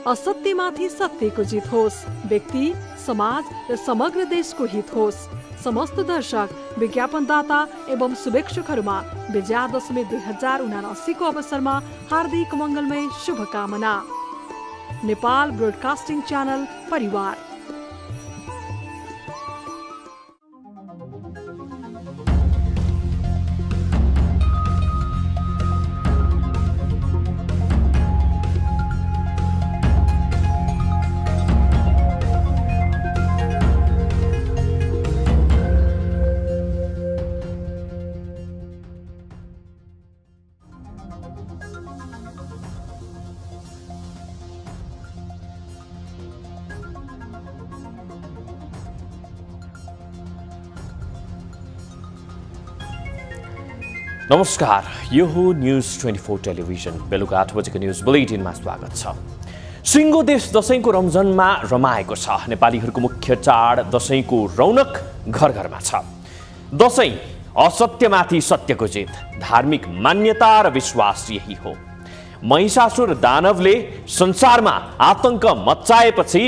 असत्यमाथि सत्यको जित होस्। व्यक्ति, समाज र समग्र देशको हित होस्। समस्त दर्शक, विज्ञापनदाता एवं शुभेच्छुकहरूमा विजयादशमी 2079 को अवसरमा हार्दिक मङ्गलमय शुभकामना। नेपाल ब्रोडकास्टिङ च्यानल परिवार। नमस्कार, यो हो न्यूज 24 टेलिभिजन। बेलुका 8 बजेको न्यूज बुलेटिनमा स्वागत छ। सिङ्गो देश दशैंको रमझममा रमाएको छ। नेपालीहरूको मुख्य चाड दशैंको रौनक घर घरमा छ। दशैं असत्यमाथि सत्यको जित, धार्मिक मान्यता र विश्वास यही हो। महिषासुर दानवले संसारमा आतंक मच्चाएपछि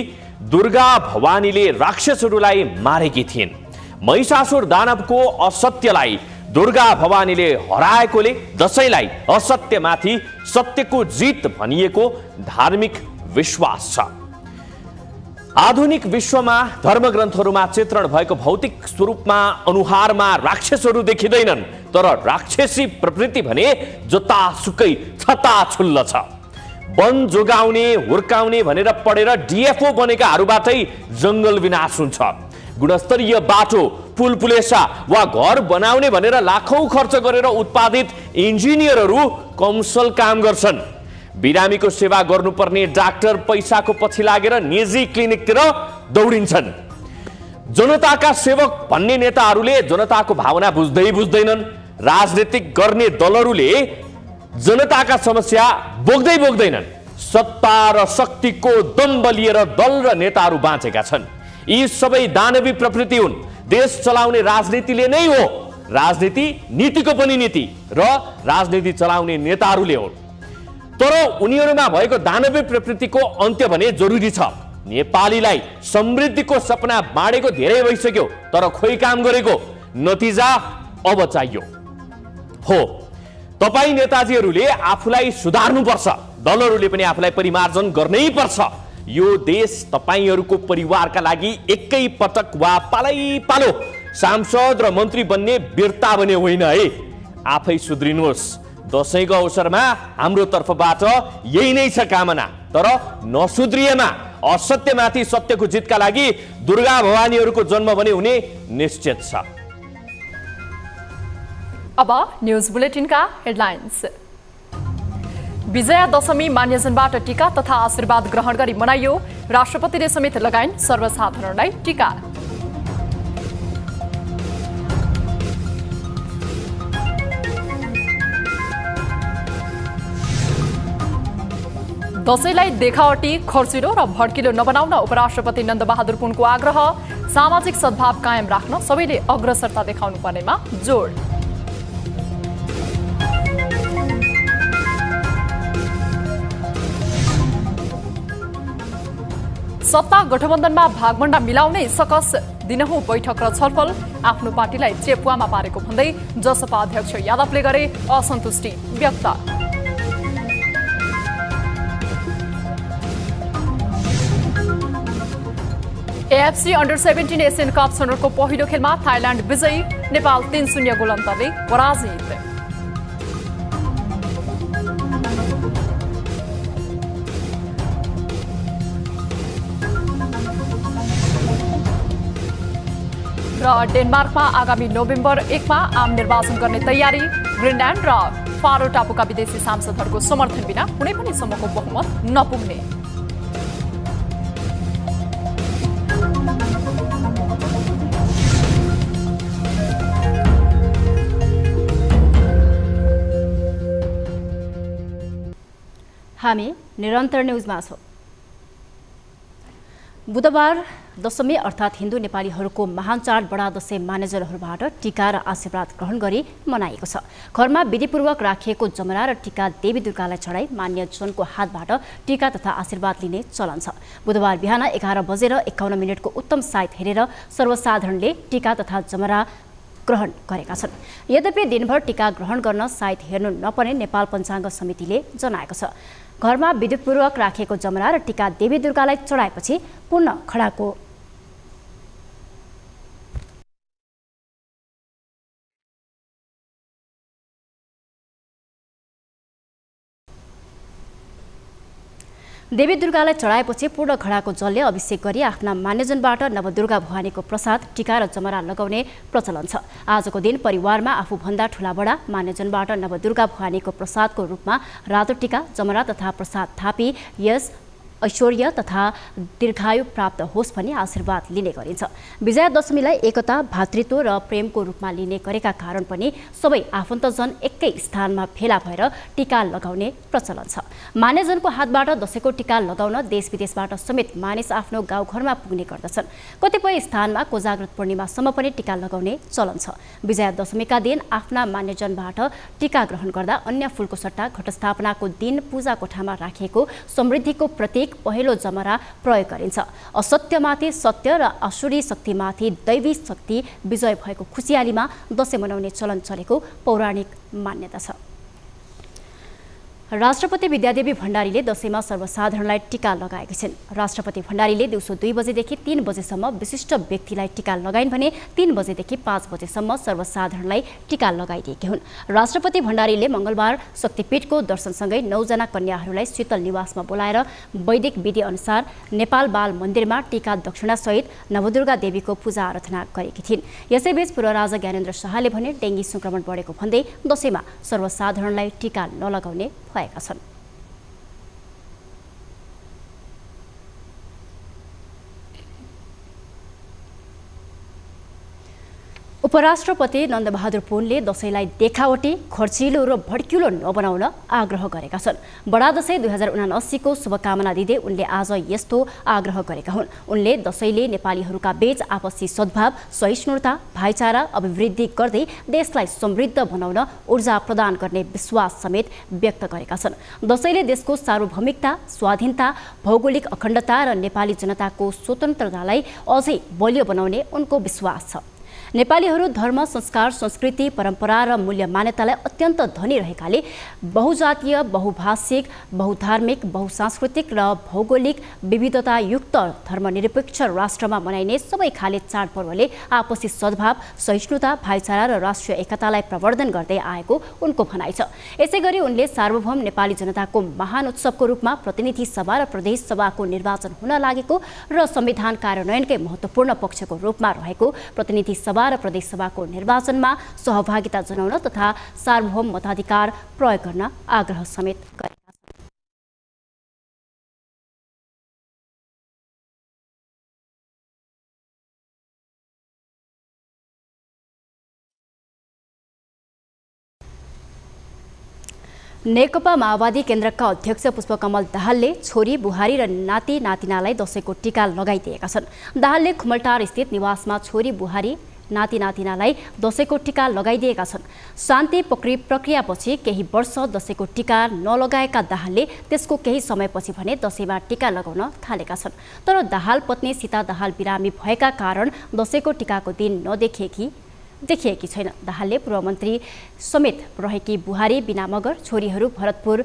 दुर्गा भवानीले राक्षसहरूलाई मारेकी थिइन्। महिषासुर दानवको असत्यलाई दुर्गा भवानीले हराएकोले दशैंलाई असत्यमाथि सत्यको जित भनिएको धार्मिक विश्वास छ। आधुनिक विश्वमा धर्मग्रन्थहरूमा चित्रण भएको भौतिक स्वरूपमा अनुहारमा राक्षसहरू देखिँदैनन्, तर राक्षसी प्रवृत्ति भने जतासुकै छताछुल्ल छ। वन जोगाउने हुर्काउने भनेर पढेर डिएफओ बनेकाहरूबाटै जंगल विनाश हुन्छ। गुणस्तरीय बाटो, पुल पुलेसा वा घर बनाउने भनेर लाखौं खर्च गरेर उत्पादित इन्जिनियरहरू कमसल काम गर्छन्। बिरामीको सेवा गर्नुपर्ने डाक्टर पैसाको पछि लागेर निजी क्लिनिकतिर दौडिन्छन्। जनताका सेवक भन्ने नेताहरूले जनताको भावना बुझ्दैनन्। राजनीतिक गर्ने दलहरूले जनताका समस्या बोक्दैनन्। सत्ता र शक्तिको दम्ब लिएर दल र नेताहरू बाँचेका छन्। यी सबै दानवी प्रवृत्ति हुन्। देश चलाउने राजनीतिले नै हो। राजनीति नीतिको पनि नीति र राजनीति चलाउने नेताहरूले हुन्। तर उनीहरूमा भएको दानवी प्रवृत्तिको अन्त्य भने जरुरी छ। नेपालीलाई समृद्धिको सपना बाँडेको धेरै भइसक्यो, तर खोइ काम गरेको नतिजा अब चाहियो हो। तपाई नेताजीहरूले आफूलाई सुधार्नुपर्छ। दलहरूले पनि आफूलाई परिमार्जन गर्नै पर्छ। यो देश तपाईहरूको परिवारका लागि एकै पटक वा पालो सांसद र मन्त्री बन्ने वीरता बन्ने होइन है। आफै सुध्रिनुहोस्। दशैंको अवसरमा हाम्रो तर्फबाट यही नै छ कामना। तर नसुध्रिएमा असत्यमाथि सत्यको जितका लागि दुर्गा भवानीहरूको जन्म भने हुने निश्चित छ। अब न्यूज बुलेटिनका हेडलाइन्स। विजया दशमी मान्यजनबाट टीका तथा आशीर्वाद ग्रहण गरी मनाइयो। राष्ट्रपतिले समेत लगाइन् सर्वसाधारणलाई टीका। दशैंलाई देखावटी, खर्चिलो र भड्किलो नबनाउन उपराष्ट्रपति नन्दबहादुर पुनको आग्रह। सामाजिक सद्भाव कायम राख्न सबैले अग्रसरता देखाउनु पर्नेमा जोड। सत्ता गठबन्धनमा भागभण्डा मिलाउनै सकस दिनहुँ बैठक र छलफल। आफ्नो पार्टीलाई चेपुवामा पारेको भन्दै जसपा अध्यक्ष यादवले गरे असन्तुष्टि व्यक्त। एएफसी अन्डर 17 एसियन कप सनरको पहिलो खेलमा थाइल्याण्ड विजयी। नेपाल 3-0 गोल अन्तरले पराजित। र डेनमार्कमा आगामी नोभेम्बर 1 मा आम निर्वाचन गर्ने तयारी। ग्रिनल्यान्ड र फारो टापुका विदेशी सांसदहरूको समर्थन बिना कुनै पनि सम्मको बहुमत नपुग्ने। हामी निरन्तर न्यूजमा छौं। बुधबार दशमी अर्थात् हिन्दू नेपालीहरूको महान चाड बडा दशैं मान्यजनहरूबाट टीका र आशीर्वाद ग्रहण गरी मनाइएको छ। घरमा विधिपूर्वक राखिएको जमरा र टीका देवी दुर्गालाई चढाई मान्यजनको हातबाट टीका तथा आशीर्वाद लिने चलन छ। बुधबार बिहान 11:51 को उत्तम साइत हेरेर सर्वसाधारणले टीका तथा जमरा ग्रहण गरेका छन्। यद्यपि दिनभर टीका ग्रहण गर्न साइत हेर्नु नपर्ने नेपाल पञ्चाङ्ग समितिले जनाएको छ। घरमा विधिपूर्वक राखिएको जमरा र टीका देवी दुर्गालाई चढाएपछि पूर्ण खडाको देवी दुर्गालाई चढाएपछि पूर्ण घडाको जलले अभिषेक गरी आफ्ना मान्यजनबाट नवदुर्गा भवानीको प्रसाद टीका र जमरा लगाउने प्रचलन छ। आजको दिन परिवारमा आफूभन्दा ठूलाबडा मान्यजनबाट नवदुर्गा भवानीको प्रसादको रूपमा रातो टीका जमरा तथा प्रसाद थापी यस ऐश्वर्य तथा दीर्घायु प्राप्त होस् भनी आशीर्वाद लिने गरिन्छ। विजया दशमीलाई एकता भातृत्व र प्रेमको रूपमा लिने गरेका कारण पनि सबै आफन्तजन एकै स्थानमा भेला भएर टीका लगाउने प्रचलन छ। मान्यजनको हातबाट दशैंको टीका लगाउन देश विदेशबाट समेत मानिस आफ्नो गाउँघरमा पुग्ने गर्दछन्। कतिपय स्थानमा कोजाग्रत पूर्णिमासम्म पनि टीका लगाउने चलन छ। विजया दशमीका दिन आफ्ना मान्यजनबाट टीका ग्रहण गर्दा अन्य फूलको सट्टा घटस्थापनाको दिन पूजा कोठामा राखिएको समृद्धिको प्रतीक पहिलो जमरा प्रयोग गरिन्छ। असत्यमाथि सत्य र असुरी शक्तिमाथि दैवी शक्ति विजय भएको खुसियालीमा दशैं मनाउने चलन चलेको पौराणिक मान्यता छ। राष्ट्रपति विद्यादेवी भण्डारीले दशैंमा सर्वसाधारणलाई टीका लगाएकी छिन्। राष्ट्रपति भण्डारीले दिउँसो 2 बजेदेखि 3 बजेसम्म विशिष्ट व्यक्तिलाई टीका लगाइन् भने 3 बजेदेखि 5 बजेसम्म सर्वसाधारणलाई टीका लगाइदिएकी हुन्। राष्ट्रपति भण्डारीले मंगलबार शक्तिपीठको दर्शनसँगै 9 जना कन्याहरूलाई शीतल निवासमा बोलाएर वैदिक विधि अनुसार नेपाल बाल मन्दिरमा टीका दक्षिणासहित नवदुर्गा देवीको पूजा आराधना गरेकी थिइन्। यसैबीच पूर्व राजा ज्ञानेन्द्र शाहले भने डेंगी संक्रमण बढेको भन्दै दशैंमा सर्वसाधारणलाई टीका नलगाउने भएका छन्। उपराष्ट्रपति नन्दबहादुर पुनले दशैंलाई देखावटी खर्चिलो र भड्किलो नबनाउन आग्रह गरेका छन्। बडा दशैं 2079 को शुभकामना दिँदै उनले आज यस्तो आग्रह गरेका हुन्। उनले दशैंले नेपालीहरूका बीच आपसी सद्भाव सहिष्णुता भाइचारा अभिवृद्धि गर्दै देशलाई समृद्ध बनाउन ऊर्जा प्रदान गर्ने विश्वास समेत व्यक्त गरेका छन्। दशैंले देशको सार्वभौमिकता स्वाधीनता भौगोलिक अखण्डता र नेपाली जनताको स्वतन्त्रतालाई अझै बलियो बनाउने उनको विश्वास छ। नेपालीहरू धर्म संस्कार संस्कृति परम्परा र मूल्य मान्यतालाई अत्यन्त धनी रहेकाले बहुजातीय बहुभाषिक बहुधार्मिक बहुसांस्कृतिक र भौगोलिक विविधता युक्त धर्मनिरपेक्ष राष्ट्रमा मनाइने सबै खाले चाडपर्वले आपसी सद्भाव सहिष्णुता भाइचारा र राष्ट्रिय एकतालाई प्रवर्धन गर्दै आएको उनको भनाइ छ। यसैगरी उनले सार्वभौम नेपाली जनताको महान उत्सवको रूपमा प्रतिनिधि सभा र प्रदेश सभाको निर्वाचन हुन लागेको र संविधान कार्यान्वयनकै महत्त्वपूर्ण पक्षको रूपमा रहेको प्रतिनिधि सभा र प्रदेश सभाको निर्वाचनमा सहभागिता जनाउन तथा सार्वभौम मताधिकार प्रयोग गर्न आग्रह समेत गरेका छन्। नेकपा माओवादी केन्द्रका अध्यक्ष पुष्पकमल दाहालले छोरी बुहारी र नाति नातिनालाई दशैंको टीका लगाइदिएका छन्। दाहालले खुमलटार स्थित निवासमा छोरी बुहारी नाति नातिनालाई दशैंको टीका लगाइदिएका छन्। शान्ति प्रक्रियापछि केही वर्ष दशैंको टीका नलगाएका दाहालले त्यसको केही समयपछि भने दशैंमा टीका लगाउन थालेका छन्। तर दाहाल पत्नी सीता दाहाल बिरामी भएका कारण दशैंको टीकाको दिन देखिएकी छैन। दाहालले पूर्वमन्त्री समेत रहेकी बुहारी बिना मगर छोरीहरू भरतपुर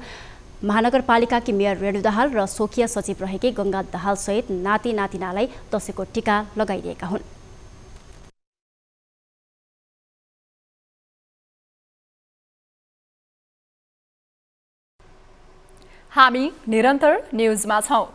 महानगरपालिकाकी मेयर रेणु दाहाल र सोखिया सचिव रहेकी गंगा दाहाल सहित नाति नातिनालाई दशैंको टीका लगाइदिएका हुन्। हामी निरन्तर न्यूजमा छौं।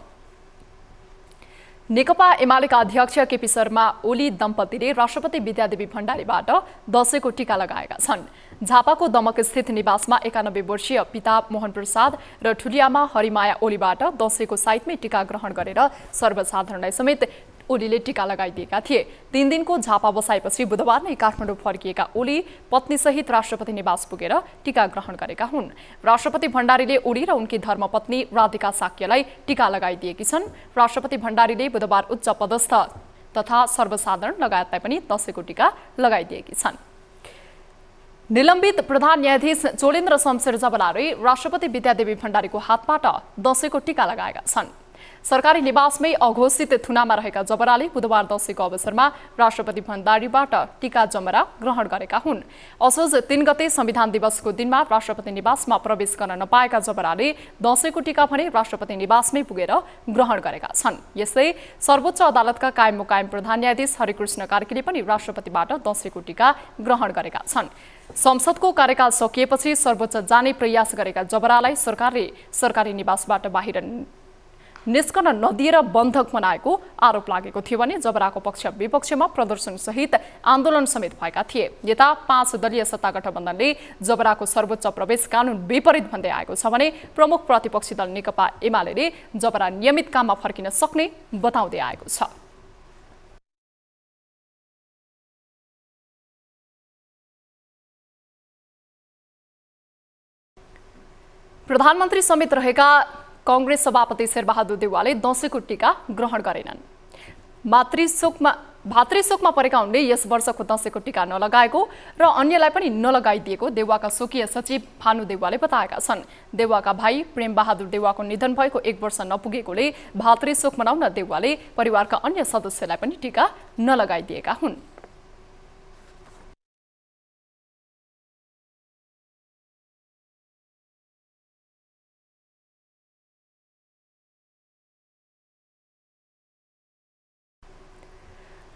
नेकपा एमालेका अध्यक्ष केपी शर्मा ओली दम्पतिले राष्ट्रपति विद्यादेवी भण्डारीबाट दशैंको टीका लगाएका छन्। झापाको दमक स्थित निवासमा 91 वर्षीय पिता मोहन प्रसाद र ठुलियामा हरिमाया ओलीबाट दशैंको साइतमै टीका ग्रहण गरेर सर्वसाधारणलाई समेत ओलीले टीका लगाइदिएका थिए। 3 दिनको झापा बसाएपछि बुधबार नै काठमाडौँ फर्किएका ओली पत्नीसहित राष्ट्रपति निवास पुगेर टीका ग्रहण गरेका हुन्। राष्ट्रपति भण्डारीले ओली र उनकी धर्मपत्नी राधिका साक्यलाई टीका लगाइदिएकी छन्। राष्ट्रपति भण्डारीले बुधबार उच्च पदस्थ तथा सर्वसाधारण लगायतलाई पनि दशैंको टीका लगाइदिएकी छन्। निलम्बित प्रधान न्यायाधीश चोलेन्द्र शमशेर जबराले राष्ट्रपति विद्यादेवी भण्डारीको हातबाट दशैंको टीका लगाएका छन्। सरकारी निवासमै अघोषित थुनामा रहेका जबराले बुधबार दशैंको अवसरमा राष्ट्रपति भण्डारीबाट टीका जमरा ग्रहण गरेका हुन्। असोज 3 गते संविधान दिवसको दिनमा राष्ट्रपति निवासमा प्रवेश गर्न नपाएका जबराले दशैंको टीका भने राष्ट्रपति निवासमै पुगेर ग्रहण गरेका छन्। यस्तै सर्वोच्च अदालतका कायम मुकायम प्रधान न्यायाधीश हरिकृष्ण कार्कीले पनि राष्ट्रपतिबाट दशैंको टीका ग्रहण गरेका छन्। संसदको कार्यकाल सकिएपछि सर्वोच्च जाने प्रयास गरेका जबरालाई सरकारले सरकारी निवासबाट बाहिर निस्कन नदिएर बन्धक बनाएको आरोप लागेको थियो भने जबराको पक्ष विपक्षमा प्रदर्शन सहित आन्दोलन समेत भएका थिए। यता 5 दलीय सत्ता गठबन्धनले जबराको सर्वोच्च प्रवेश कानून विपरीत भन्दै आएको छ भने प्रमुख प्रतिपक्षी दल नेकपा एमाले जबरा नियमित काममा फर्किन सक्ने बताउँदै आएको छ। प्रधानमन्त्री समेत रहेका कांग्रेस सभापति शेरबहादुर देउवाले दशैंको टीका ग्रहण गरेनन्। भातृशोकमा परेका उनले यस वर्षको दशैंको टीका नलगाएको र अन्यलाई पनि नलगाइदिएको देउवाका स्वकीय सचिव भानु देउवाले बताएका छन्। देउवाका भाइ प्रेम बहादुर देउवाको निधन भएको 1 वर्ष नपुगेकोले भातृशोक मनाउन देउवाले परिवारका अन्य सदस्यलाई पनि टीका नलगाइदिएका हुन्।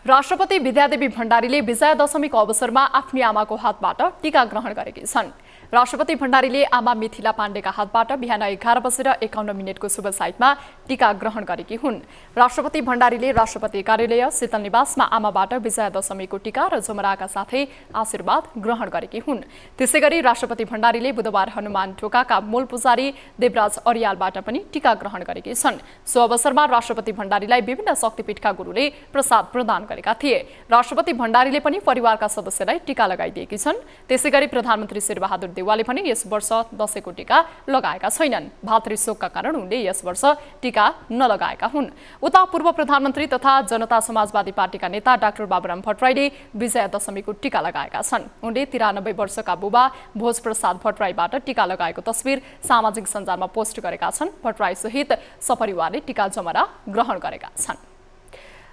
राष्ट्रपति विद्यादेवी भण्डारीले विजयादशमीको अवसरमा आफ्नी आमाको हातबाट टीका ग्रहण गरेकी छन्। राष्ट्रपति भण्डारीले आमा मिथिला पाण्डेका हातबाट बिहान 11:51 शुभ साइतमा टीका ग्रहण गरेकी हुन्। राष्ट्रपति भण्डारीले राष्ट्रपति कार्यालय शीतल निवासमा आमाबाट विजयादशमीको टीका र जमराका साथै आशीर्वाद ग्रहण गरेकी हुन्। त्यसैगरी राष्ट्रपति भण्डारीले बुधबार हनुमान ढोकाका मूल पुजारी देवराज अर्यालबाट पनि टीका ग्रहण गरेकी छन्। सो अवसरमा राष्ट्रपति भण्डारीलाई विभिन्न शक्तिपीठका गुरुले प्रसाद प्रदान गरेका थिए। राष्ट्रपति भण्डारीले पनि परिवारका सदस्यलाई टीका लगाइदिएकी छन्। त्यसैगरी प्रधानमन्त्री शेरबहादुर देउवाले पनि यस वर्ष दशैंको टीका लगाएका छैनन्। भातृशोकका कारण उनले यस वर्ष टीका नलगाएका हुन्। उता पूर्व प्रधानमन्त्री तथा जनता समाजवादी पार्टीका नेता डाक्टर बाबुराम भट्टराईले विजयादशमीको टीका लगाएका छन्। उनले 93 वर्षका बुबा भोजप्रसाद भट्टराईबाट टीका लगाएको तस्बिर सामाजिक सञ्जालमा पोस्ट गरेका छन्। भट्टराई सहित सपरिवारले टीका जमरा ग्रहण गरेका छन्।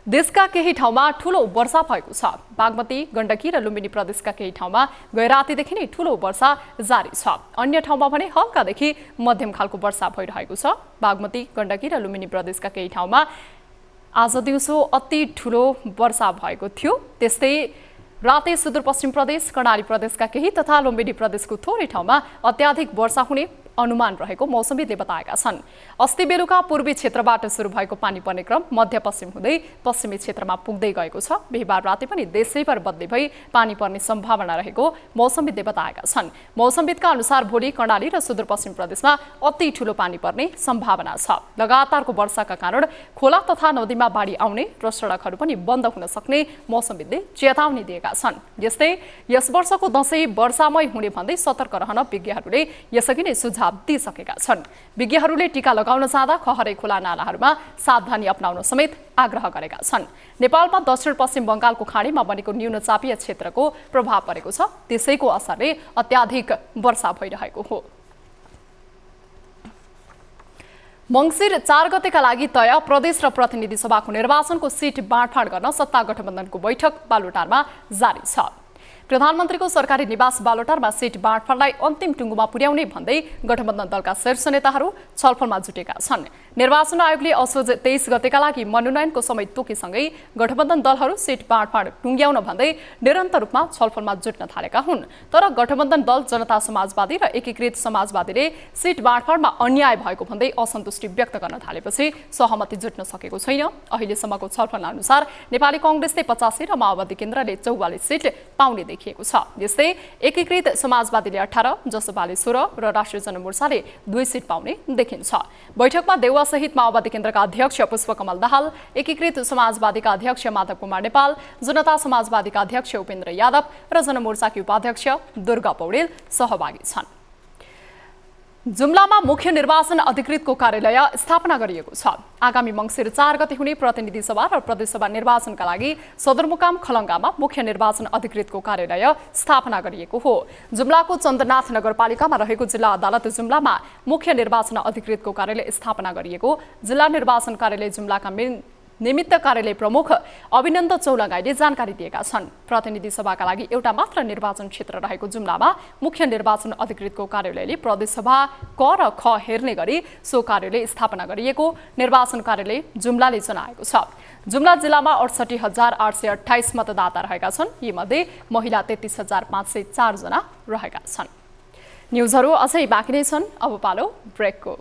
देशका केही ठाउँमा ठूलो वर्षा भएको छ। बागमती, गण्डकी र लुम्बिनी प्रदेशका केही ठाउँमा गैरातीदेखि नै ठूलो वर्षा जारी छ। अन्य ठाउँमा भने हल्कादेखि मध्यम खालको वर्षा भइरहेको छ। बागमती, गण्डकी र लुम्बिनी प्रदेशका केही ठाउँमा आज दिउँसो अति ठूलो वर्षा भएको थियो। त्यस्तै राते सुदूरपश्चिम प्रदेश, कर्णाली प्रदेशका केही तथा लुम्बिनी प्रदेशको थोरै ठाउँमा अत्याधिक वर्षा हुने अनुमान रहेको मौसमविदले बताएका छन्। अस्ति बेलुका पूर्वी क्षेत्रबाट सुरु भएको पानी पर्ने क्रम मध्यपश्चिम हुँदै पश्चिमी क्षेत्रमा पुग्दै गएको छ। बिहीबार राति पनि देशैभर बदली भई पानी पर्ने सम्भावना रहेको मौसमविदले बताएका छन्। मौसमविदका अनुसार भोलि कर्णाली र सुदूरपश्चिम प्रदेशमा अति ठूलो पानी पर्ने सम्भावना छ। लगातारको वर्षाका कारण खोला तथा नदीमा बाढी आउने र सडकहरू पनि बन्द हुन सक्ने मौसमविदले चेतावनी दिएका छन्। यस्तै यस वर्षको दशैं वर्षामय हुने भन्दै सतर्क रहन विज्ञहरूले यसअघि नै सुझाव दिइसकेका छन्। विज्ञहरूले टीका लगाउन जाँदा खहरे खोला नालाहरूमा सावधानी अपनाउन समेत आग्रह गरेका छन्। नेपालमा दक्षिण पश्चिम बंगालको खाडीमा बनेको न्यून चापीय क्षेत्रको प्रभाव परेको छ। त्यसैको असरले अत्याधिक वर्षा भइरहेको हो। मंसिर 4 गतेका लागि तय प्रदेश र प्रतिनिधि सभाको निर्वाचनको सिट बाँडफाँड गर्न सत्ता गठबन्धनको बैठक बालुटारमा जारी छ। प्रधानमन्त्रीको सरकारी निवास बालुटारमा सिट बाँडफाँडलाई अन्तिम टुङ्गोमा पुर्याउने भन्दै गठबन्धन दलका शीर्ष नेताहरू छलफलमा जुटेका छन्। निर्वाचन आयोगले असोज 23 गतेका लागि मनोनयनको समय तोकेसँगै गठबन्धन दलहरू सिट बाँडफाँड टुङ्ग्याउन भन्दै निरन्तर रूपमा छलफलमा जुट्न थालेका हुन्। तर गठबन्धन दल जनता समाजवादी र एकीकृत समाजवादीले सिट बाँडफाँडमा अन्याय भएको भन्दै असन्तुष्टि व्यक्त गर्न थालेपछि सहमति जुट्न सकेको छैन। अहिलेसम्मको छलफल अनुसार नेपाली कांग्रेसले 85 र माओवादी केन्द्रले 44 सिट पाउने देखिएको छ। यस्तै एकीकृत समाजवादीले 18, जसपाले 16 र राष्ट्रिय जनमोर्चाले 2 सिट पाउने देखिन्छ। बैठकमा देउवा सहित माओवादी केन्द्रका अध्यक्ष पुष्पकमल दाहाल, एकीकृत समाजवादीका अध्यक्ष माधव कुमार नेपाल, जनता समाजवादीका अध्यक्ष उपेन्द्र यादव र जनमोर्चाकी उपाध्यक्ष दुर्गा पौडेल सहभागी छन्। जुम्लामा मुख्य निर्वाचन अधिकृतको कार्यालय स्थापना गरिएको छ। आगामी मङ्सिर 4 गते हुने प्रतिनिधि सभा र प्रदेशसभा निर्वाचनका लागि सदरमुकाम खलङ्गामा मुख्य निर्वाचन अधिकृतको कार्यालय स्थापना गरिएको हो। जुम्लाको चन्द्रनाथ नगरपालिकामा रहेको जिल्ला अदालत जुम्लामा मुख्य निर्वाचन अधिकृतको कार्यालय स्थापना गरिएको जिल्ला निर्वाचन कार्यालय जुम्लाका निमित्त कार्यालय प्रमुख अभिनन्द चौलगाईले जानकारी दिएका छन्। प्रतिनिधि सभाका लागि एउटा मात्र निर्वाचन क्षेत्र रहेको जुम्लामा मुख्य निर्वाचन अधिकृतको कार्यालयले प्रदेशसभा क र ख हेर्ने गरी सो कार्यालय स्थापना गरिएको निर्वाचन कार्यालय जुम्लाले जनाएको छ। जुम्ला जिल्लामा 68,828 मतदाता रहेका छन्। यीमध्ये महिला 33,504 जना रहेका छन्। न्युजहरू अझै बाँकी नै छन्। अब पालो ब्रेकको।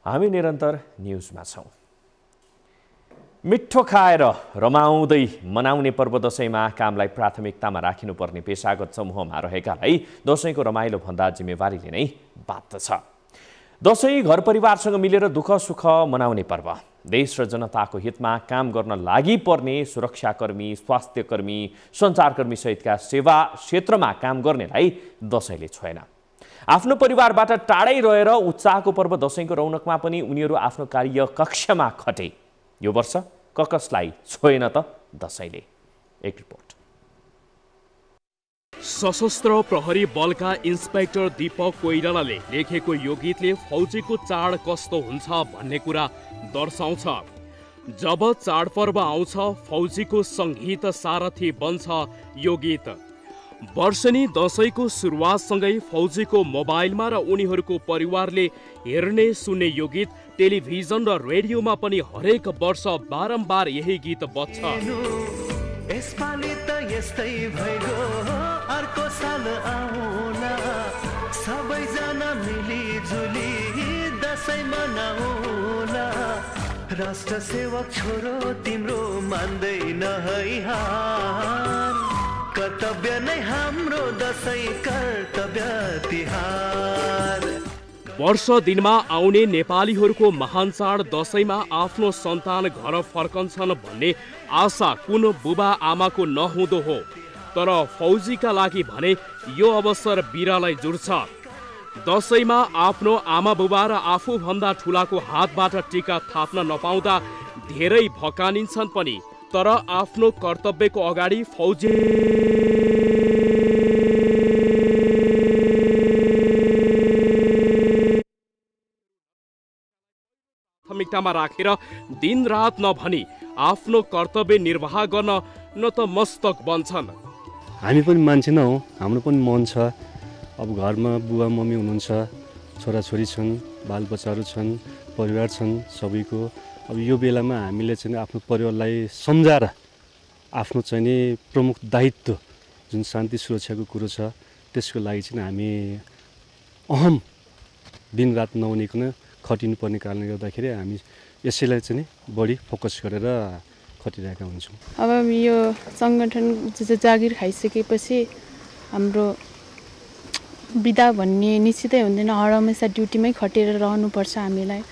हामी निरन्तर न्युजमा छौँ। मिठो खाएर रमाउँदै मनाउने पर्व दशैँमा कामलाई प्राथमिकतामा राखिनुपर्ने पेशागत समूहमा रहेकालाई दशैँको रमाइलो भन्दा जिम्मेवारी लिनै बाध्य छ। दशैँ घर परिवारसँग मिलेर दुःख सुख मनाउने पर्व। देश र जनताको हितमा काम गर्न लागि पर्ने सुरक्षाकर्मी, स्वास्थ्यकर्मी, सञ्चारकर्मी सहितका सेवा क्षेत्रमा काम गर्नेलाई दशैँले छोएन। आफ्नो परिवारबाट टाढै रहेर उत्साहको पर्व दशैँको रौनकमा पनि उनीहरू आफ्नो कार्य कक्षमा खटे। यो वर्ष कसलाई छोएन त दशैँले। एक रिपोर्ट। सशस्त्र प्रहरी बलका इन्स्पेक्टर दीपक कोइरालाले लेखेको यो गीतले फौजीको चाड कस्तो हुन्छ भन्ने कुरा दर्शाउँछ। जब चाडपर्व आउँछ फौजीको सङ्गीत सारथी बन्छ यो गीत। वर्षेनी दशैँको सुरुवातसँगै फौजीको मोबाइलमा र उनीहरूको परिवारले हेर्ने सुन्ने यो गीत टेलिभिजन र रेडियोमा पनि हरेक वर्ष बारम्बार यही गीत बज्छ। यसपालि त यस्तै भइगयो, अर्को साल आउला, सबैजना मिलिजुली दशैँ मनाउला। राष्ट्र सेवक छोरो तिम्रो मान्दैन है हार, कर्तव्य नै हाम्रो दशैँ कर्तव्य तिहार। वर्ष दिनमा आउने नेपालीहरूको महान चाड दशैँमा आफ्नो सन्तान घर फर्कन्छन् भन्ने आशा कुन बुबा आमाको नहुँदो हो। तर फौजीका लागि भने यो अवसर बिरालै जुड्छ। दशैँमा आफ्नो आमा बुबा र आफूभन्दा ठुलाको हातबाट टीका थाप्न नपाउँदा धेरै भकानिन्छन् पनि। तर आफ्नो कर्तव्यको अगाडि फौजी प्राथमिकतामा राखेर दिनरात नभनी आफ्नो कर्तव्य निर्वाह गर्न नतमस्तक बन्छन्। हामी पनि मान्छे न हो, हाम्रो पनि मन छ। अब घरमा बुवा मम्मी हुनुहुन्छ, छोराछोरी छन्, बालबच्चाहरू छन्, परिवार छन् सबैको। अब यो बेलामा हामीले चाहिँ आफ्नो परिवारलाई सम्झाएर आफ्नो चाहिँ नि प्रमुख दायित्व जुन शान्ति सुरक्षाको कुरो छ त्यसको लागि चाहिँ हामी अहम दिनरात नहुनेकन खटिनुपर्ने कारणले गर्दाखेरि हामी यसैलाई चाहिँ बढी फोकस गरेर खटिरहेका हुन्छौँ। अब यो सङ्गठन जागिर खाइसकेपछि हाम्रो बिदा भन्ने निश्चितै हुँदैन। हरहमेसा ड्युटीमै खटेर रहनुपर्छ हामीलाई।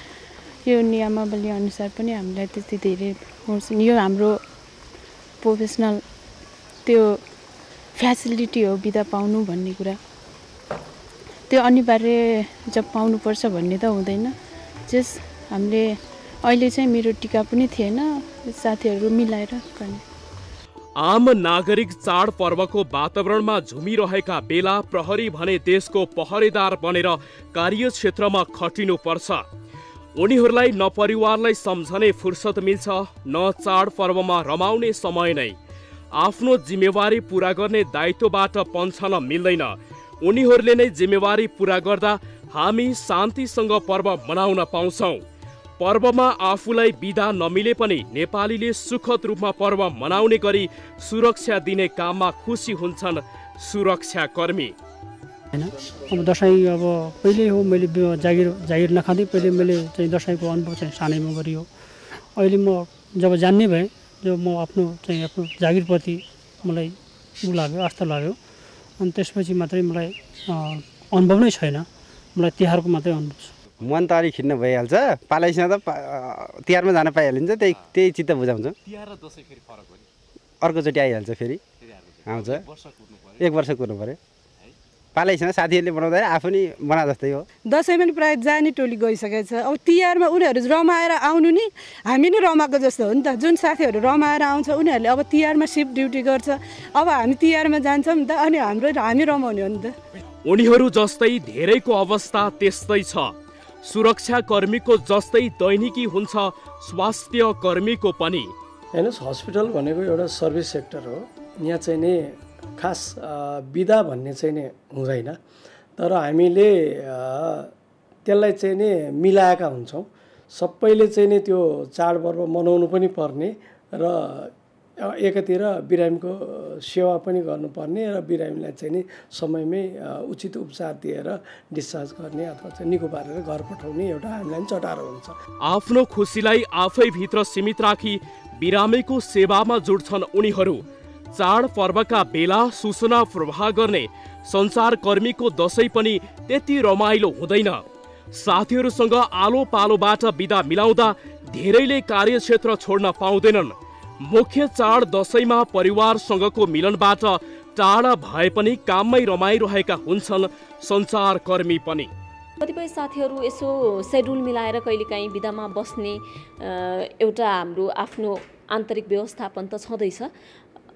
यो नियमावली अनुसार पनि हामीलाई त्यति धेरै यो हाम्रो प्रोफेसनल त्यो फ्यासिलिटी हो बिदा पाउनु भन्ने कुरा। त्यो अनिवार्य जब पाउनुपर्छ भन्ने त हुँदैन। जस हामीले अहिले चाहिँ मेरो टिका पनि थिएन, साथीहरू मिलाएर गर्ने। आम नागरिक चाड पर्वको वातावरणमा झुमिरहेका बेला प्रहरी भने देशको पहरेदार बनेर कार्यक्षेत्रमा खटिनुपर्छ। उनीहरूलाई न परिवारलाई सम्झने फुर्सद मिल्छ न चाड पर्वमा रमाउने समय नै। आफ्नो जिम्मेवारी पूरा गर्ने दायित्वबाट पन्छन मिल्दैन। उनीहरूले नै जिम्मेवारी पूरा गर्दा हामी शान्तिसँग पर्व मनाउन पाउँछौँ। पर्वमा आफूलाई बिदा नमिले पनि नेपालीले सुखद रूपमा पर्व मनाउने गरी सुरक्षा दिने काममा खुसी हुन्छन् सुरक्षाकर्मी। हैन। अब दसैँ अब पहिले हो मैले जागिर नखाँदै पहिले मैले चाहिँ दसैँको अनुभव चाहिँ सानैमा गरियो। अहिले म जब जान्ने भएँ जब म आफ्नो जागिरप्रति मलाई लाग्यो आस्था लाग्यो अनि त्यसपछि मात्रै मलाई अनुभव नै छैन, मलाई तिहारको मात्रै अनुभव छ। मन त अलिक खिन्न भइहाल्छ, पालैसँग त तिहारमा जान पाइहालिन्छ, त्यही चित्त बुझाउँछ। तिहार र दसैँ फेरि फरक हो नि, अर्कोचोटि आइहाल्छ, फेरि आउँछ, 1 वर्ष कुर्नु पर्यो। पालैसँग साथीहरूले बनाउँदा आफू नि बना जस्तै हो। दसैँ पनि प्रायः जाने टोली गइसकेको छ। अब तिहारमा उनीहरू रमाएर आउनु नि हामी नै रमाएको जस्तो हो नि त। जुन साथीहरू रमाएर आउँछ उनीहरूले अब तिहारमा सिफ्ट ड्युटी गर्छ, अब हामी तिहारमा जान्छौँ नि त, अनि हामी रमाउने हो नि त। उनीहरू जस्तै धेरैको अवस्था त्यस्तै छ। सुरक्षा कर्मीको जस्तै दैनिकी हुन्छ स्वास्थ्य कर्मीको पनि। हेर्नुहोस्, हस्पिटल भनेको एउटा सर्भिस सेक्टर हो। यहाँ चाहिँ नि खास बिदा भन्ने चाहिँ नि हुँदैन, तर हामीले त्यसलाई चाहिँ नि मिलाएका हुन्छौँ। सबैले चाहिँ नि त्यो चाडपर्व मनाउनु पनि पर्ने र एकातिर बिरामीको सेवा पनि गर्नुपर्ने र बिरामीलाई चाहिँ नि समयमै उचित उपचार दिएर डिस्चार्ज गर्ने अथवा चाहिँ निको पारेर घर पठाउने एउटा हामीलाई पनि चटारो हुन्छ। आफ्नो खुसीलाई आफै भित्र सीमित राखी बिरामीको सेवामा जुट्छन् उनीहरू। चाड पर्वका बेला सूचना प्रवाह गर्ने सञ्चारकर्मीको दसैँ पनि त्यति रमाइलो हुँदैन। साथीहरूसँग आलो पालोबाट बिदा मिलाउँदा धेरैले कार्यक्षेत्र छोड्न पाउँदैनन्। मुख्य चाड दसैँमा परिवारसँगको मिलनबाट टाढा भए पनि काममै रमाइरहेका हुन्छन् सञ्चारकर्मी पनि। कतिपय साथीहरू यसो सेड्युल मिलाएर कहिलेकाहीँ बिदामा बस्ने एउटा हाम्रो आफ्नो आन्तरिक व्यवस्थापन त छँदैछ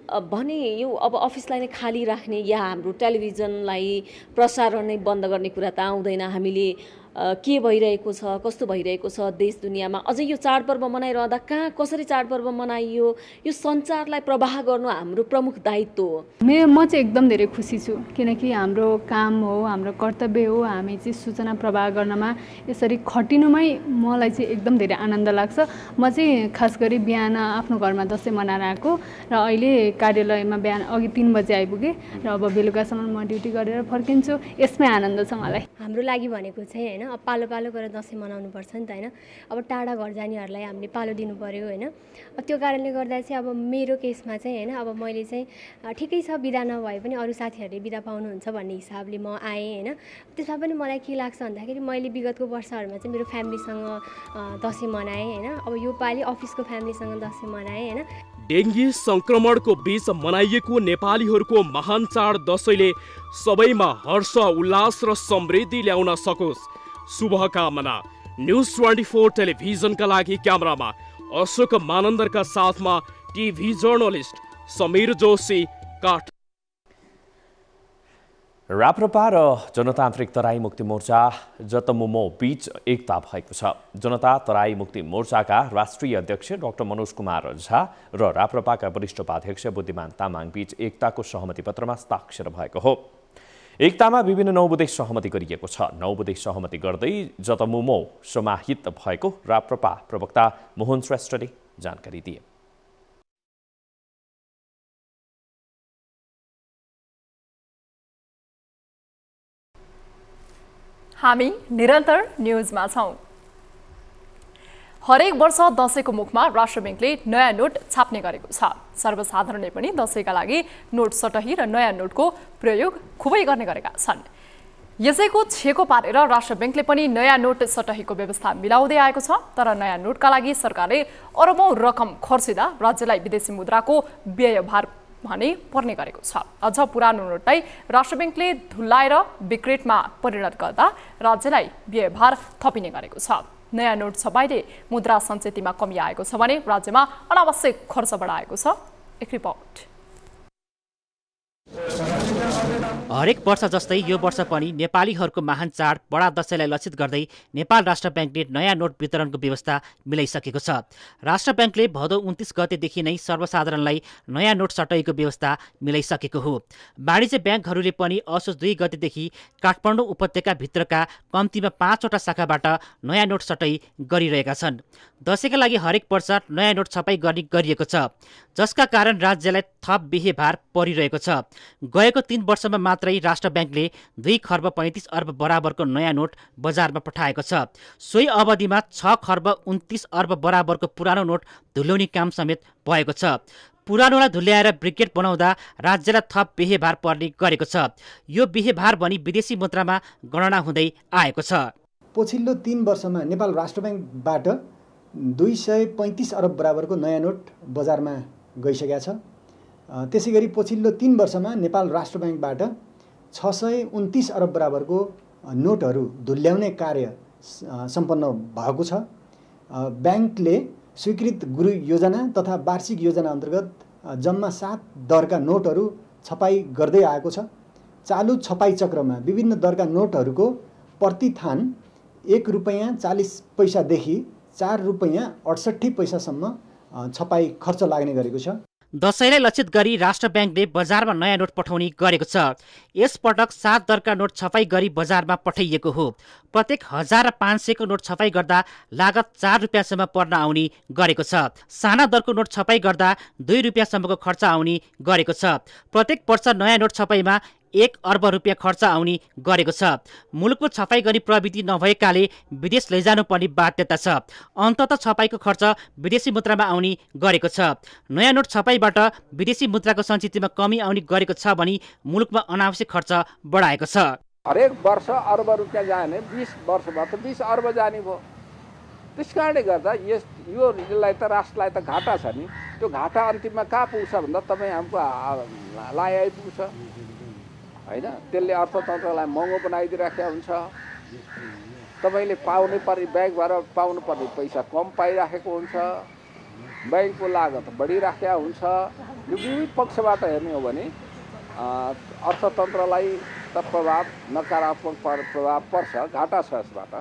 भने यो अब अफिसलाई नै खाली राख्ने या हाम्रो टेलिभिजनलाई प्रसारण नै बन्द गर्ने कुरा त आउँदैन। हामीले के भइरहेको छ, कस्तो भइरहेको छ देश दुनियाँमा, अझै यो चाडपर्व मनाइरहँदा कहाँ कसरी चाडपर्व मनाइयो, यो सञ्चारलाई प्रवाह गर्नु हाम्रो प्रमुख दायित्व हो। म चाहिँ एकदम धेरै खुसी छु, किनकि हाम्रो काम हो, हाम्रो कर्तव्य हो, हामी चाहिँ सूचना प्रवाह गर्नमा यसरी खटिनुमै मलाई चाहिँ एकदम धेरै आनन्द लाग्छ। म चाहिँ खास गरी बिहान आफ्नो घरमा दसैँ मनाएर आएको र अहिले कार्यालयमा बिहान अघि 3 बजे आइपुगेँ र अब बेलुकासम्म म ड्युटी गरेर फर्किन्छु। यसमै आनन्द छ मलाई। हाम्रो लागि भनेको चाहिँ हैन अब पालो पालो गरेर दसैँ मनाउनु पर्छ नि त हैन। अब टाढा घर जानेहरूलाई हामीले पालो दिनु पर्यो हैन। त्यो कारणले गर्दा चाहिँ अब मेरो केसमा चाहिँ हैन अब मैले चाहिँ ठिकै छ बिदा नभए पनि अरू साथीहरूले बिदा पाउनुहुन्छ भन्ने हिसाबले म आएँ हैन। त्यसमा पनि मलाई के लाग्छ भन्दाखेरि मैले विगतको वर्षहरूमा चाहिँ मेरो फ्यामिलीसँग दसैँ मनाएँ हैन। अब यो पालि अफिसको फ्यामिलीसँग दसैँ मनाएँ हैन। डेङ्गी संक्रमणको बीच मनाइएको नेपालीहरूको महान चाड दसैँले सबैमा हर्ष उल्लास र समृद्धि ल्याउन सकोस्, शुभकामना। न्युज 24 टेलिभिजनका लागि क्यामेरामा अशोक मानन्दरका साथमा टिभी जर्नलिस्ट समीर जोशी, काठ। राप्रपा र जनतान्त्रिक तराई मुक्ति मोर्चा जतमुमो बीच एकता भएको छ। जनता तराई मुक्ति मोर्चाका राष्ट्रिय अध्यक्ष डाक्टर मनोज कुमार झा र राप्रपाका वरिष्ठ उपाध्यक्ष बुद्धिमान तामाङ बीच एकताको सहमति पत्रमा हस्ताक्षर भएको हो। एकतामा विभिन्न 9 बुँदे सहमति गरिएको छ। 9 बुँदे सहमति गर्दै जतमुमो समाहित भएको राप्रपा प्रवक्ता मोहन श्रेष्ठले जानकारी दिए। हामी निरन्तर न्युजमा छौं। हरेक वर्ष दसैँको मुखमा राष्ट्र ब्याङ्कले नयाँ नोट छाप्ने गरेको छ। सर्वसाधारणले पनि दसैँका लागि नोट सटही र नयाँ नोटको प्रयोग खुबै गर्ने गरेका छन्। यसैको छेको पारेर राष्ट्र ब्याङ्कले पनि नयाँ नोट सटहीको व्यवस्था मिलाउँदै आएको छ। तर नयाँ नोटका लागि सरकारले अरबौं रकम खर्चिँदा राज्यलाई विदेशी मुद्राको व्ययभार भने पर्ने गरेको छ। अझ पुरानो नोटलाई राष्ट्र ब्याङ्कले धुल्लाएर विक्रेटमा परिणत गर्दा राज्यलाई व्ययभार थपिने गरेको छ। नयाँ नोट छपाईले मुद्रा सञ्चेतीमा कमी आएको छ भने राज्यमा अनावश्यक खर्च बढाएको छ। एक रिपोर्ट। हरेक वर्ष जस्तै यो वर्ष पनि नेपालीहरूको महान चाड बडा दशैंलाई लक्षित गर्दै नेपाल राष्ट्र ब्याङ्कले नयाँ नोट वितरणको व्यवस्था मिलाइसकेको छ। राष्ट्र ब्याङ्कले भदौ 29 गतेदेखि नै सर्वसाधारणलाई नयाँ नोट सटहीको व्यवस्था मिलाइसकेको हो। वाणिज्य ब्याङ्कहरूले पनि असोज 2 गतेदेखि काठमाडौँ उपत्यकाभित्रका कम्तीमा 5 वटा शाखाबाट नयाँ नोट सटही गरिरहेका छन्। दशैंका लागि हरेक वर्ष नयाँ नोट छपाई गरिएको छ, जसका कारण राज्यलाई थप व्ययभार परिरहेको छ। गएको 3 वर्षमा मात्रै राष्ट्र ब्याङ्कले 2 खर्ब 35 अर्ब बराबरको नयाँ नोट बजारमा पठाएको छ। सोही अवधिमा 6 खर्ब 29 अर्ब बराबरको पुरानो नोट धुल्याउने काम समेत भएको छ। पुरानोलाई धुल्याएर ब्रिकेट बनाउँदा राज्यलाई थप बिहेभार पर्ने गरेको छ। यो बिहेभार भनी विदेशी मुद्रामा गणना हुँदै आएको छ। पछिल्लो 3 वर्षमा नेपाल राष्ट्र ब्याङ्कबाट 235 अरब बराबरको नयाँ नोट बजारमा गइसकेका छ। त्यसै गरी पछिल्लो 3 वर्षमा नेपाल राष्ट्र ब्याङ्कबाट 629 अरब बराबरको नोटहरू धुल्याउने कार्य सम्पन्न भएको छ। ब्याङ्कले स्वीकृत गुरु योजना तथा वार्षिक योजना अन्तर्गत जम्मा 7 दरका नोटहरू छपाई गर्दै आएको छ। चालु छपाई चक्रमा विभिन्न दरका नोटहरूको प्रतिथान 1 रुपैयाँ 40 पैसादेखि 4 रुपैयाँ 68 पैसासम्म छपाई खर्च लाग्ने गरेको छ। दशैंलाई लक्षित गरी राष्ट्र ब्याङ्कले बजारमा नयाँ नोट पठाउने गरेको छ। यसपटक 7 दरका नोट छपाई गरी बजारमा पठाइएको हो। प्रत्येक 1500 को नोट छपाई गर्दा लागत 4 रुपियाँसम्म पर्न आउने गरेको छ। साना दरको नोट छपाई गर्दा 2 रुपियाँसम्मको खर्च आउने गरेको छ। प्रत्येक वर्ष नयाँ नोट छपाईमा 1 अर्ब रुपियाँ खर्च आउने गरेको छ। मुलुकको छपाई गर्ने प्रविधि नभएकाले विदेश लैजानुपर्ने बाध्यता छ। अन्तत छपाईको खर्च विदेशी मुद्रामा आउने गरेको छ। नयाँ नोट छपाईबाट विदेशी मुद्राको सञ्चितमा कमी आउने गरेको छ भनी मुलुकमा अनावश्यक खर्च बढाएको छ। हरेक वर्ष अर्ब रुपियाँ जाने 20 वर्षमा त 20 अर्ब जाने भयो। त्यस कारणले गर्दा योलाई त राष्ट्रलाई त घाटा छ नि। त्यो घाटा अन्तिममा कहाँ पुग्छ भन्दा तपाईँ हाम्रो लाई आइपुग्छ हैन। त्यसले अर्थतन्त्रलाई महँगो बनाइदिइराखेको हुन्छ। तपाईँले पाउनै पर्ने ब्याङ्कबाट पाउनु पर्ने पैसा कम पाइराखेको हुन्छ। ब्याङ्कको लागत बढिराखेको हुन्छ। यो विविध पक्षबाट हेर्ने हो भने अर्थतन्त्रलाई त प्रभाव नकारात्मक प्रभाव पर्छ, घाटा छ यसबाट।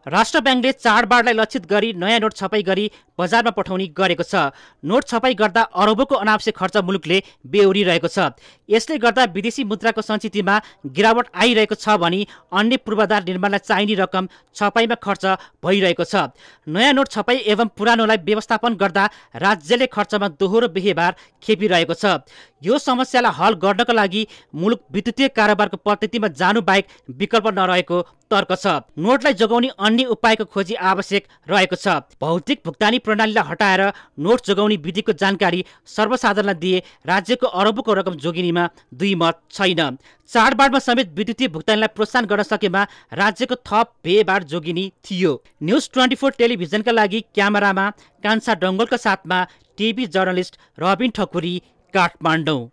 राष्ट्र ब्याङ्कले चाडबाडलाई लक्षित गरी नयाँ नोट छपाई गरी बजारमा पठाउने गरेको छ। नोट छपाई गर्दा अरबौंको अनावश्यक खर्च मुलुकले बेहोरिरहेको छ। यसले गर्दा विदेशी मुद्राको सञ्चितमा गिरावट आइरहेको छ भनी अन्य पूर्वाधार निर्माणलाई चाहिने रकम छपाईमा खर्च भइरहेको छ। नयाँ नोट छपाई एवं पुरानोलाई व्यवस्थापन गर्दा राज्यले खर्चमा दोहोरो बिहेभार खेपिरहेको छ। यो समस्यालाई हल गर्नको लागि मुलुक विद्युतीय कारोबारको पद्धतिमा जानु बाहेक विकल्प नरहेको तर्क छ। नोटलाई जोगाउने अन्य उपायको खोजी आवश्यक रहेको छ। भौतिक भुक्तानी प्रणालीलाई हटाएर नोट जोगाउने विधिको जानकारी सर्वसाधारणलाई दिए राज्यको अरबौंको रकम जोगिनेमा दुई मत छैन। चाडबाडमा समेत विद्युतीय भुक्तानीलाई प्रोत्साहन गर्न सकेमा राज्यको थप व्ययभार जोगिने थियो। न्युज 24 टेलिभिजनका लागि क्यामेरामा कान्छा डङ्गोलका साथमा टिभी जर्नलिस्ट रबिन ठकुरी, काठमाडौँ।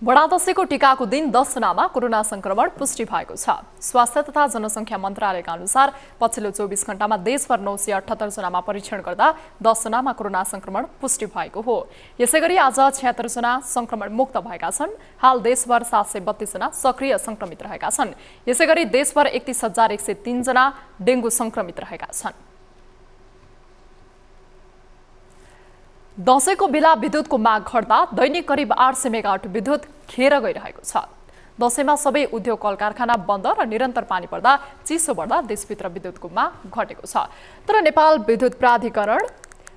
बडादशैंको टीकाको दिन 10 जनामा कोरोना संक्रमण पुष्टि भएको छ। स्वास्थ्य तथा जनसङ्ख्या मन्त्रालयका अनुसार पछिल्लो 24 घण्टामा देशभर 978 जनामा परीक्षण गर्दा 10 जनामा कोरोना संक्रमण पुष्टि भएको हो। यसैगरी आज 76 जना संक्रमण मुक्त भएका छन्। हाल देशभर 732 जना सक्रिय संक्रमित रहेका छन्। यसैगरी देशभर 31,103 जना डेंगू संक्रमित रहेका छन्। दशैंको बेला विद्युतको माग घट्दा दैनिक करिब 800 मेगावाट विद्युत खेर गइरहेको छ। दशैंमा सबै उद्योग कल कारखाना बन्द र निरन्तर पानी पर्दा चिसो बढ्दा देशभित्र विद्युतको माग घटेको छ। तर नेपाल विद्युत प्राधिकरण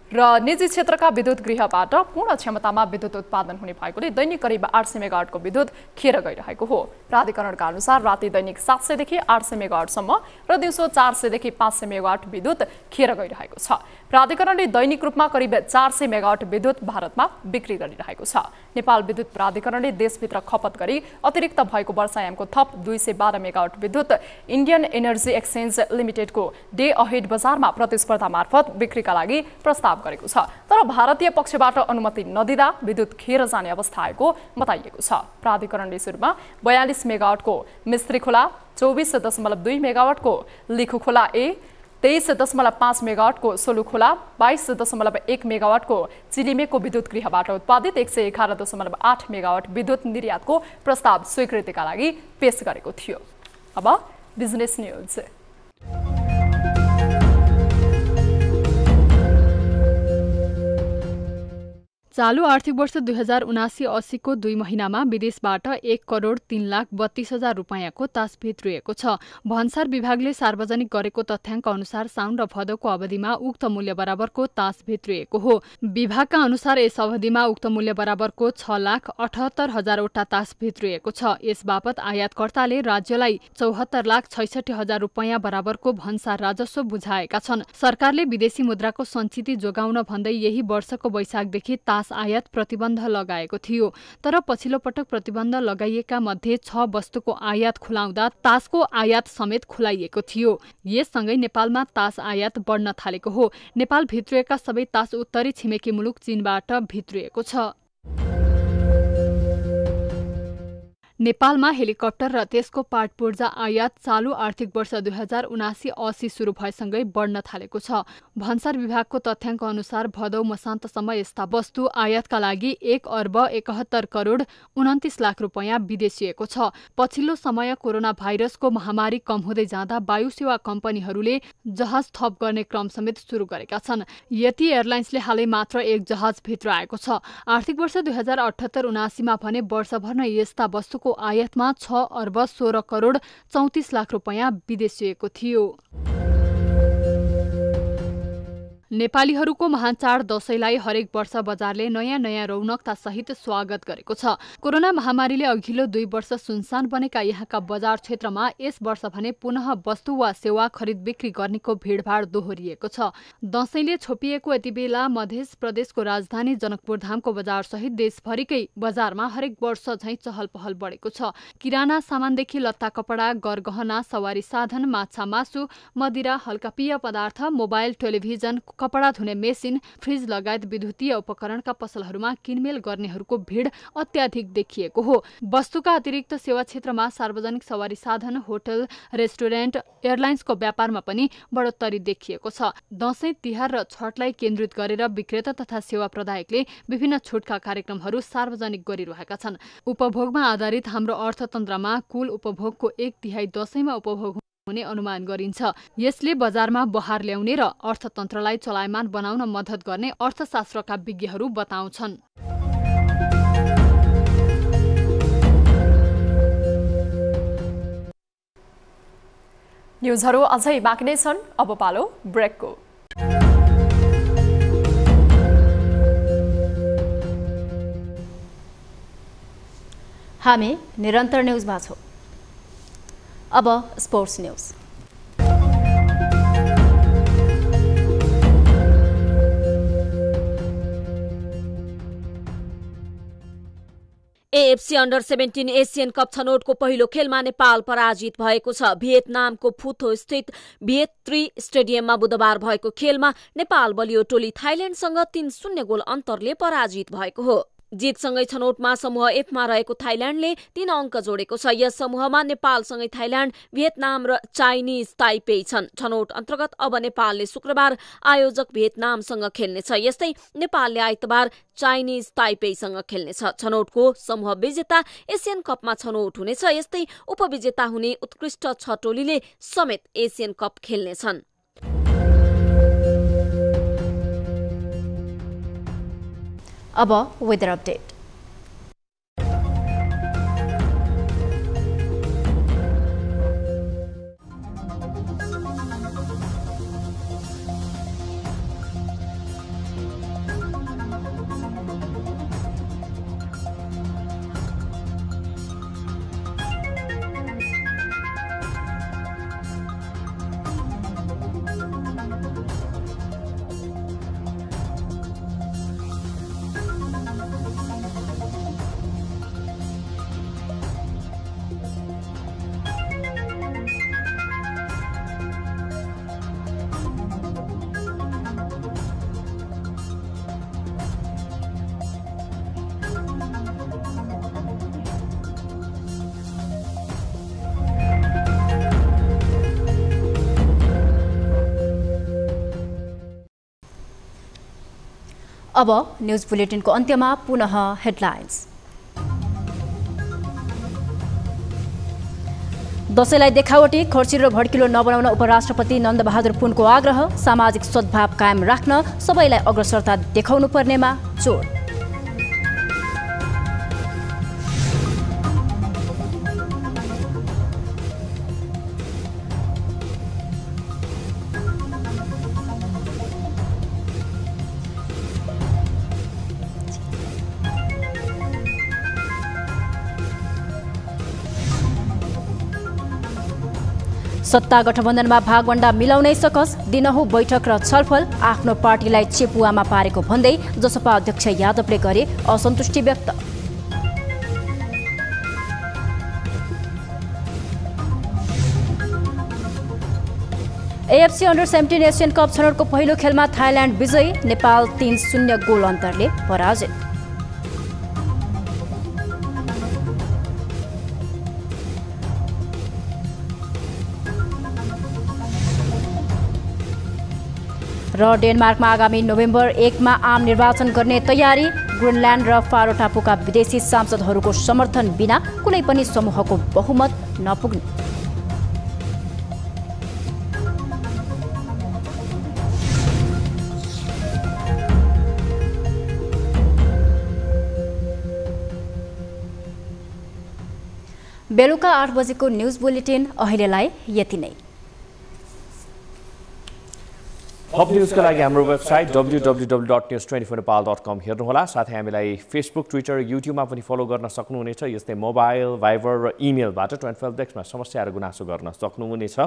र निजी क्षेत्रका विद्युत गृहबाट पूर्ण क्षमतामा विद्युत उत्पादन हुने भएकोले दैनिक करिब 800 मेगावाटको विद्युत खेर गइरहेको हो। प्राधिकरणका अनुसार राति दैनिक 700 देखि 800 मेगावाटसम्म र दिउँसो 400 देखि 500 मेगावाट विद्युत खेर गइरहेको छ। प्राधिकरणले दैनिक रूपमा करिब 400 मेगावाट विद्युत भारतमा बिक्री गरिरहेको छ। नेपाल विद्युत प्राधिकरणले देशभित्र खपत गरी अतिरिक्त भएको वर्षायामको थप 212 मेगावाट विद्युत इन्डियन एनर्जी एक्सचेन्ज लिमिटेडको डे अहेड बजारमा प्रतिस्पर्धा मार्फत बिक्रीका लागि प्रस्ताव गरेको छ। तर भारतीय पक्षबाट अनुमति नदिँदा विद्युत खेर जाने अवस्था आएको बताइएको छ। प्राधिकरणले सुरुमा 42 मेगावाटको मिस्त्री खोला, 24.2 मेगावाटको लिखु खोला ए, 23.5 मेगावाटको सोलु खोला, 22.1 मेगावाटको चिलिमेको विद्युत गृहबाट उत्पादित 111.8 मेगावाट विद्युत निर्यातको प्रस्ताव स्वीकृतिका लागि पेश गरेको थियो। अब बिजनेस न्यूज। चालु आर्थिक वर्ष 2079-80 को 2 महिनामा विदेशबाट 1,03,32,000 रुपैयाँको तास भित्रिएको छ। भन्सार विभागले सार्वजनिक गरेको तथ्याङ्क अनुसार साउन र भदौको अवधिमा उक्त मूल्य बराबरको तास भित्रिएको हो। विभागका अनुसार यस अवधिमा उक्त मूल्य बराबरको 6,78,000 वटा तास भित्रिएको छ। यस बापत आयातकर्ताले राज्यलाई 74,66,000 रुपैयाँ बराबरको भन्सार राजस्व बुझाएका छन्। सरकारले विदेशी मुद्राको सञ्चिति जोगाउन भन्दै यही वर्षको वैशाखदेखि तास आयात प्रतिबन्ध लगाएको थियो। तर पछिल्लो पटक प्रतिबन्ध लगाइएका मध्ये 6 वस्तुको आयात खुलाउँदा तासको आयात समेत खुलाइएको थियो। यससँगै नेपालमा तास आयात बढ्न थालेको हो। नेपाल भित्रिएका सबै तास उत्तरी छिमेकी मुलुक चीनबाट भित्रिएको छ। नेपालमा हेलिकप्टर र त्यसको पार्ट पूर्जा आयात चालु आर्थिक वर्ष 2079-80 सुरु भएसँगै बढ्न थालेको छ। भन्सार विभागको तथ्याङ्क अनुसार भदौ मसान्तसम्म यस्ता वस्तु आयातका लागि 1,71,29,00,000 रुपैयाँ विदेशिएको छ। पछिल्लो समय कोरोना भाइरसको महामारी कम हुँदै जाँदा वायु सेवा कम्पनीहरूले जहाज थप गर्ने क्रम समेत सुरु गरेका छन्। यति एयरलाइन्सले हालै मात्र 1 जहाज भित्राएको छ। आर्थिक वर्ष 2078-79 भने वर्षभर नै यस्ता वस्तुको आयातमा 6,16,34,00,000 रुपैयाँ विदेशिएको थियो। नेपालीहरूको महान चाड दशैंलाई हरेक वर्ष बजारले नयाँ रौनकता सहित स्वागत गरेको छ। कोरोना महामारीले अघिल्लो 2 वर्ष सुनसान बनेका यहाँका बजार क्षेत्रमा यस वर्ष भने पुनः वस्तु वा सेवा खरिद बिक्री गर्नेको भीडभाड दोहोरिएको छ। दशैंले छोपिएको यति बेला मध्य प्रदेशको राजधानी जनकपुर धामको बजार सहित देशभरिकै बजारमा हरेक वर्ष झैं चहल पहल बढेको छ। किराना सामानदेखि लत्ता कपडा, गरगहना, सवारी साधन, माछा मासु, मदिरा, हल्का पेय पदार्थ, मोबाइल, टेलिभिजन, कपडा धुने मेसिन, फ्रिज लगायत विद्युतीय उपकरणका पसलहरूमा किनमेल गर्नेहरूको भीड अत्याधिक देखिएको हो। वस्तुका अतिरिक्त सेवा क्षेत्रमा सार्वजनिक सवारी साधन, होटल, रेस्टुरेन्ट, एयरलाइन्सको व्यापारमा पनि बढोत्तरी देखिएको छ। दशैं, तिहार र छठलाई केन्द्रित गरेर विक्रेता तथा सेवा प्रदायकले विभिन्न छुटका कार्यक्रमहरू सार्वजनिक गरिरहेका छन्। उपभोगमा आधारित हाम्रो अर्थतन्त्रमा कुल उपभोगको 1/3 दशैंमा उपभोग हुने अनुमान गरिन्छ। यसले बजारमा बहार ल्याउने र अर्थतन्त्रलाई चलायमान बनाउन मद्दत गर्ने अर्थशास्त्रका विज्ञहरू बताउँछन्। न्युजहरू अझै बाँकी नै छन्, अब पालो ब्रेकको। हामी निरन्तर न्युजमा छौँ। अब sports news. AFC under 17 Asian cup छनौटको पहिलो खेलमा नेपाल पराजित भएको छ। भियतनामको फुथो स्थित भियत 3 स्टेडियममा बुधबार भएको खेलमा नेपाल बलियो टोली थाइल्याण्डसँग 3-0 गोल अन्तरले पराजित भएको हो। जितसँगै छनौटमा समूह एफमा रहेको थाइल्याण्डले 3 अङ्क जोडेको छ। यस समूहमा नेपालसँगै थाइल्याण्ड, भियतनाम र चाइनिज ताइपेई छन्। छनौट अन्तर्गत अब नेपालले शुक्रबार आयोजक भियतनामसँग खेल्नेछ। यस्तै नेपालले आइतबार चाइनिज ताइपेईसँग खेल्नेछ। छनौटको समूह विजेता एसियन कपमा छनौट हुनेछ। यस्तै उपविजेता हुने उत्कृष्ट 6 टोलीले समेत एसियन कप खेल्नेछन्। अब वेदर अपडेट। अब न्युज बुलेटिनको अन्त्यमा पुनः हेडलाइन्स। दशैंलाई देखावटी, खर्चिलो र भड्किलो नबनाउन उपराष्ट्रपति नन्दबहादुर पुनको आग्रह। सामाजिक सद्भाव कायम राख्न सबैलाई अग्रसरता देखाउनु पर्नेमा जोड। सत्ता गठबन्धनमा भागवण्डा मिलाउनै सकस, दिनहुँ बैठक र छलफल, आफ्नो पार्टीलाई चेपुवामा पारेको भन्दै जसपा अध्यक्ष यादवले गरे असन्तुष्टि व्यक्त। एएफसी अन्डर 17 एसियन कप छनौटको पहिलो खेलमा थाइल्यान्ड विजयी, नेपाल 3-0 गोल अन्तरले पराजित। र डेनमार्कमा आगामी नोभेम्बर 1 मा आम निर्वाचन गर्ने तयारी, ग्रिनल्यान्ड र फारो टापुका विदेशी सांसदहरूको समर्थन बिना कुनै पनि समूहको बहुमत नपुग्ने। बेलुका 8 बजेको न्युज बुलेटिन अहिलेलाई यति नै। थप न्युजका लागि हाम्रो वेबसाइट www.news24nepal.com हेर्नुहोला। साथै हामीलाई फेसबुक, ट्विटर, युट्युबमा पनि फलो गर्न सक्नुहुनेछ। यस्तै मोबाइल, भाइबर र इमेलबाट 24 डेस्कमा समस्या र गुनासो गर्न सक्नुहुनेछ।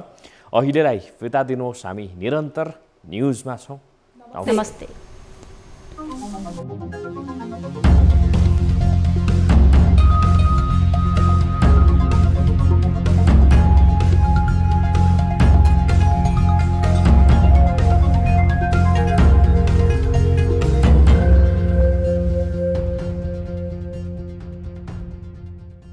अहिलेलाई बिदा दिनुहोस्, हामी निरन्तर न्युजमा छौँ। नमस्ते।